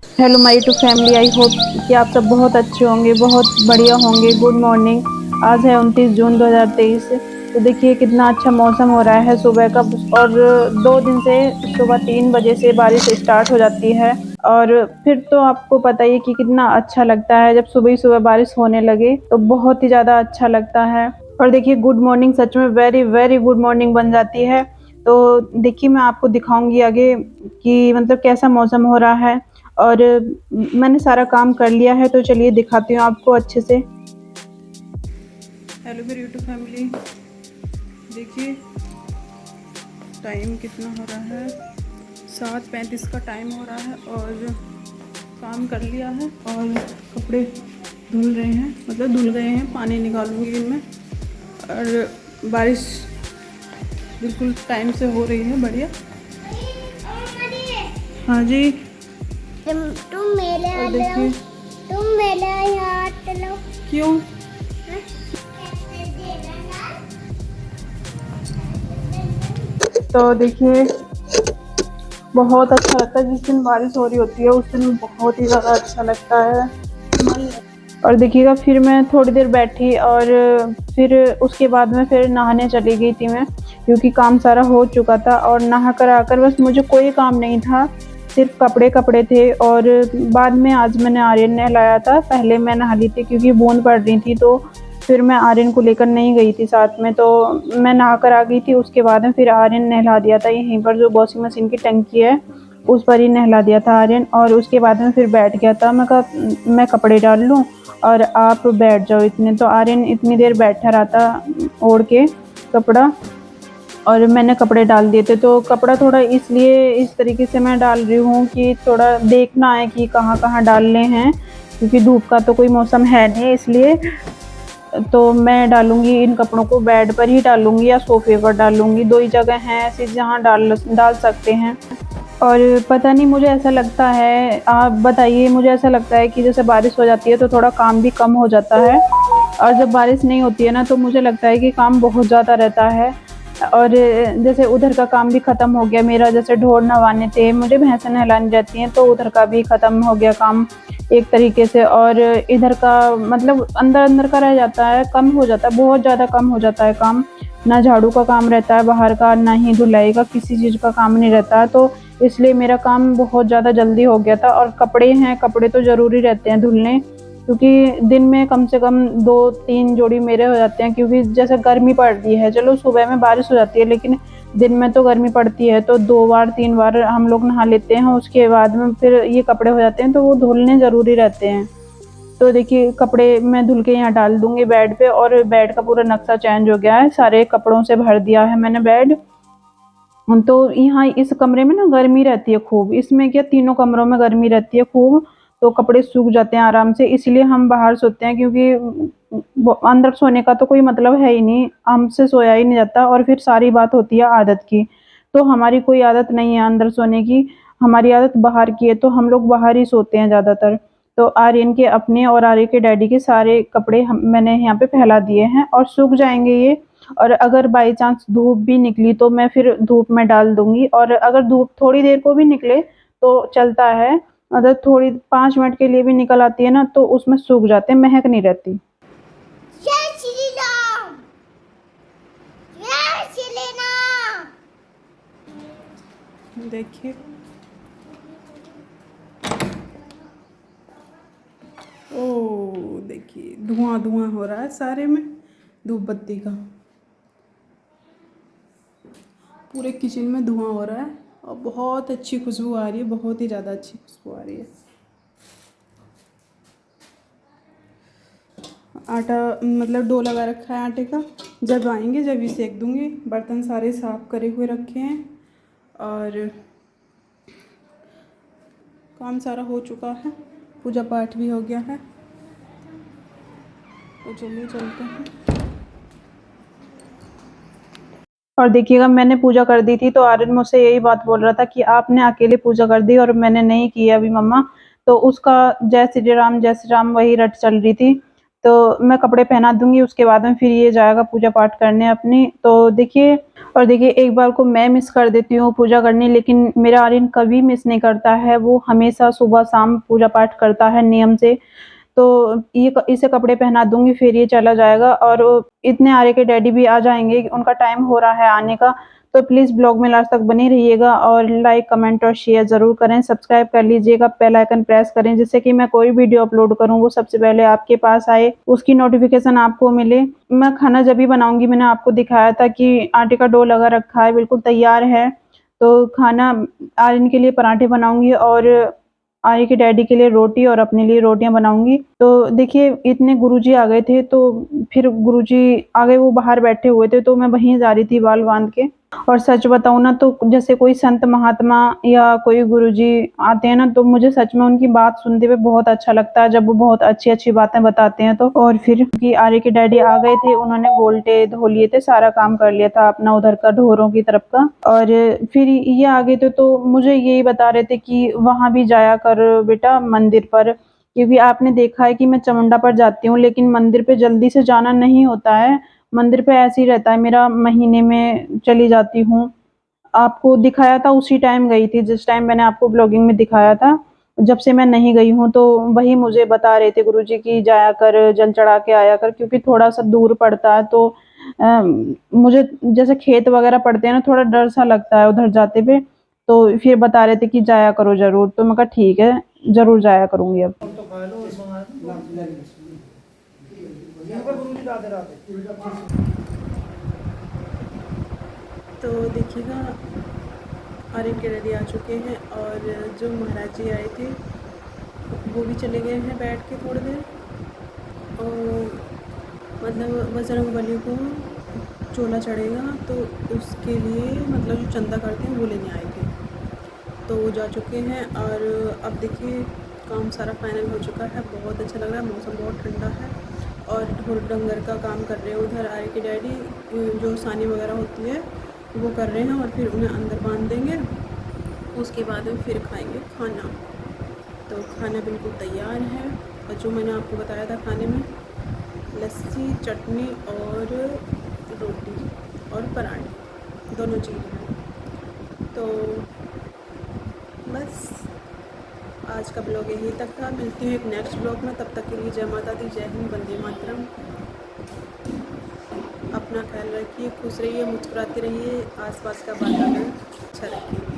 Hello my to family. I hope कि आप सब बहुत अच्छे होंगे, बहुत बढ़िया होंगे। Good morning. आज है 29 जून 2023। तो देखिए कितना अच्छा मौसम हो रहा है सुबह का। और 2 दिन से सुबह 3 बजे से बारिश स्टार्ट हो जाती है। और फिर तो आपको पता ही है कि कितना अच्छा लगता है जब सुबह ही सुबह बारिश होने लगे, तो बहुत ही ज़्यादा अच्छा लगता है। और देखिए गुड मॉर्निंग सच में वेरी वेरी गुड मॉर्निंग बन जाती है। तो देखिए मैं आपको दिखाऊंगी आगे कि मतलब कैसा मौसम हो रहा है। और मैंने सारा काम कर लिया है, तो चलिए दिखाती हूँ आपको अच्छे से। हेलो मेरी यूट्यूब फैमिली, देखिए टाइम कितना हो रहा है। 7:35 का टाइम हो रहा है और काम कर लिया है और कपड़े धुल रहे हैं, मतलब धुल गए हैं। पानी निकालूंगी इनमें। और बारिश बिल्कुल टाइम से हो रही है, बढ़िया। हाँ जी। तुम मेरे और देखिए तुम मेरे यहाँ चलो। क्यों। तो देखिए बहुत अच्छा लगता है जिस दिन बारिश हो रही होती है, उस दिन बहुत ही ज़्यादा अच्छा लगता है। और देखिएगा फिर मैं थोड़ी देर बैठी और फिर उसके बाद में फिर नहाने चली गई थी मैं, क्योंकि काम सारा हो चुका था। और नहा कर आकर बस मुझे कोई काम नहीं था, सिर्फ कपड़े कपड़े थे। और बाद में आज मैंने आर्यन नहलाया था। पहले मैं नहा ली थी क्योंकि बूंद पड़ रही थी, तो फिर मैं आर्यन को लेकर नहीं गई थी साथ में। तो मैं नहा कर आ गई थी। उसके बाद में फिर आर्यन नहला दिया था यहीं पर, जो वॉशिंग मशीन की टंकी है उस पर ही नहला दिया था आर्यन। और उसके बाद में फिर बैठ गया था। मैं कहा मैं कपड़े डाल लूँ और आप बैठ जाओ इतने। तो आर्यन इतनी देर बैठा रहा था ओढ़ के कपड़ा, और मैंने कपड़े डाल दिए थे। तो कपड़ा थोड़ा इसलिए इस तरीके से मैं डाल रही हूँ कि थोड़ा देखना है कि कहाँ कहाँ डालने हैं, क्योंकि धूप का तो कोई मौसम है नहीं, इसलिए। तो मैं डालूंगी इन कपड़ों को बेड पर ही डालूंगी या सोफे पर डालूंगी। दो ही जगह हैं ऐसी जहाँ डाल सकते हैं। और पता नहीं, मुझे ऐसा लगता है, आप बताइए, मुझे ऐसा लगता है कि जैसे बारिश हो जाती है तो थोड़ा काम भी कम हो जाता है। और जब बारिश नहीं होती है ना, तो मुझे लगता है कि काम बहुत ज़्यादा रहता है। और जैसे उधर का काम भी ख़त्म हो गया मेरा, जैसे ढोर नहवाने थे, मुझे भैंसें नहलानी रहती हैं, तो उधर का भी ख़त्म हो गया काम एक तरीके से। और इधर का मतलब अंदर अंदर का रह जाता है, कम हो जाता है, बहुत ज़्यादा कम हो जाता है काम। ना झाड़ू का काम रहता है बाहर का, ना ही धुलाई का, किसी चीज़ का काम नहीं रहता है। तो इसलिए मेरा काम बहुत ज़्यादा जल्दी हो गया था। और कपड़े हैं, कपड़े तो ज़रूरी रहते हैं धुलने, क्योंकि दिन में कम से कम 2-3 जोड़ी मेरे हो जाते हैं। क्योंकि जैसे गर्मी पड़ रही है, चलो सुबह में बारिश हो जाती है, लेकिन दिन में तो गर्मी पड़ती है, तो 2 बार 3 बार हम लोग नहा लेते हैं। उसके बाद में फिर ये कपड़े हो जाते हैं, तो वो धुलने ज़रूरी रहते हैं। तो देखिए कपड़े मैं धुल के यहाँ डाल दूंगी बेड पे। और बेड का पूरा नक्शा चेंज हो गया है, सारे कपड़ों से भर दिया है मैंने बेड। तो यहाँ इस कमरे में ना गर्मी रहती है खूब, इसमें क्या तीनों कमरों में गर्मी रहती है खूब। तो कपड़े सूख जाते हैं आराम से, इसलिए हम बाहर सोते हैं, क्योंकि अंदर सोने का तो कोई मतलब है ही नहीं, हमसे सोया ही नहीं जाता। और फिर सारी बात होती है आदत की। तो हमारी कोई आदत नहीं है अंदर सोने की, हमारी आदत बाहर की है, तो हम लोग बाहर ही सोते हैं ज़्यादातर। तो आर्यन के अपने और आर्यन के डैडी के सारे कपड़े मैंने यहाँ पे फैला दिए हैं और सूख जाएंगे ये। और अगर बाई चांस धूप भी निकली तो मैं फिर धूप में डाल दूंगी। और अगर धूप थोड़ी देर को भी निकले तो चलता है, अगर थोड़ी 5 मिनट के लिए भी निकल आती है ना, तो उसमें सूख जाते हैं, महक नहीं रहती। जय श्री राम। जय श्री राम। देखिए ओ, देखिए धुआं धुआं हो रहा है सारे में, धूप बत्ती का। पूरे किचन में धुआं हो रहा है और बहुत अच्छी खुशबू आ रही है, बहुत ही ज़्यादा अच्छी खुशबू आ रही है। आटा मतलब डो लगा रखा है आटे का, जब आएंगे जब ही सेक दूंगी। बर्तन सारे साफ करे हुए रखे हैं और काम सारा हो चुका है, पूजा पाठ भी हो गया है। तो चलिए चलते हैं। और देखिएगा मैंने पूजा कर दी थी, तो आर्यन मुझसे यही बात बोल रहा था कि आपने अकेले पूजा कर दी और मैंने नहीं की अभी मम्मा। तो उसका जय श्री राम जय श्री राम वही रट चल रही थी। तो मैं कपड़े पहना दूंगी, उसके बाद में फिर ये जाएगा पूजा पाठ करने अपनी। तो देखिए, और देखिए एक बार को मैं मिस कर देती हूँ पूजा करनी, लेकिन मेरा आर्यन कभी मिस नहीं करता है, वो हमेशा सुबह शाम पूजा पाठ करता है नियम से। तो ये इसे कपड़े पहना दूंगी, फिर ये चला जाएगा। और इतने आर्य के डैडी भी आ जाएंगे, उनका टाइम हो रहा है आने का। तो प्लीज़ ब्लॉग में लास्ट तक बने रहिएगा और लाइक कमेंट और शेयर ज़रूर करें, सब्सक्राइब कर लीजिएगा, बेल आइकन प्रेस करें, जिससे कि मैं कोई वीडियो अपलोड करूँ वो सबसे पहले आपके पास आए, उसकी नोटिफिकेशन आपको मिले। मैं खाना जब भी बनाऊंगी, मैंने आपको दिखाया था कि आटे का डो लगा रखा है, बिल्कुल तैयार है। तो खाना आर्यन के लिए पराठे बनाऊंगी और आर्य के डैडी के लिए रोटी और अपने लिए रोटियां बनाऊंगी। तो देखिए इतने गुरुजी आ गए थे, तो फिर गुरुजी आ गए, वो बाहर बैठे हुए थे, तो मैं वहीं जा रही थी बाल बांध के। और सच बताऊं ना, तो जैसे कोई संत महात्मा या कोई गुरुजी आते हैं ना, तो मुझे सच में उनकी बात सुनते हुए बहुत अच्छा लगता है, जब वो बहुत अच्छी अच्छी बातें बताते हैं। तो और फिर कि आर्य के डैडी आ गए थे, उन्होंने गोल्टे धो लिए थे, सारा काम कर लिया था अपना उधर का ढोरों की तरफ का। और फिर ये आ गए थे, तो मुझे यही बता रहे थे कि वहां भी जाया कर बेटा मंदिर पर, क्योंकि आपने देखा है कि मैं चामुंडा पर जाती हूँ, लेकिन मंदिर पे जल्दी से जाना नहीं होता है। मंदिर पे ऐसे ही रहता है मेरा, महीने में चली जाती हूँ। आपको दिखाया था उसी टाइम गई थी जिस टाइम मैंने आपको ब्लॉगिंग में दिखाया था। जब से मैं नहीं गई हूँ, तो वही मुझे बता रहे थे गुरुजी की जाया कर, जल चढ़ा के आया कर, क्योंकि थोड़ा सा दूर पड़ता है। तो मुझे जैसे खेत वगैरह पड़ते हैं ना, थोड़ा डर सा लगता है उधर जाते पे। तो फिर बता रहे थे कि जाया करो जरूर, तो मैं कहा ठीक है, जरूर जाया करूंगी अब। तो देखिएगा आर्यन के डैडी आ चुके हैं, और जो महाराज जी आए थे वो भी चले गए हैं बैठ के थोड़ी देर। और मतलब बजरंग बली को चोला चढ़ेगा, तो उसके लिए मतलब जो चंदा करते हैं वो लेने आए थे, तो वो जा चुके हैं। और अब देखिए काम सारा फाइनल हो चुका है, बहुत अच्छा लग रहा है, मौसम बहुत ठंडा है। और ढोर डंगर का काम कर रहे हैं उधर आर्य के डैडी, जो सानी वगैरह होती है वो कर रहे हैं, और फिर उन्हें अंदर बांध देंगे, उसके बाद में फिर खाएंगे खाना। तो खाना बिल्कुल तैयार है, और जो मैंने आपको बताया था खाने में लस्सी, चटनी और रोटी और पराठे, दोनों चीज़ें हैं। तो बस आज का ब्लॉग यहीं तक था, मिलती हूँ एक नेक्स्ट ब्लॉग में, तब तक के लिए जय माता दी, जय हिंद, वंदे मातरम। अपना ख्याल रखिए, खुश रहिए, मुस्कुराते रहिए, आसपास का वातावरण अच्छा रखिए।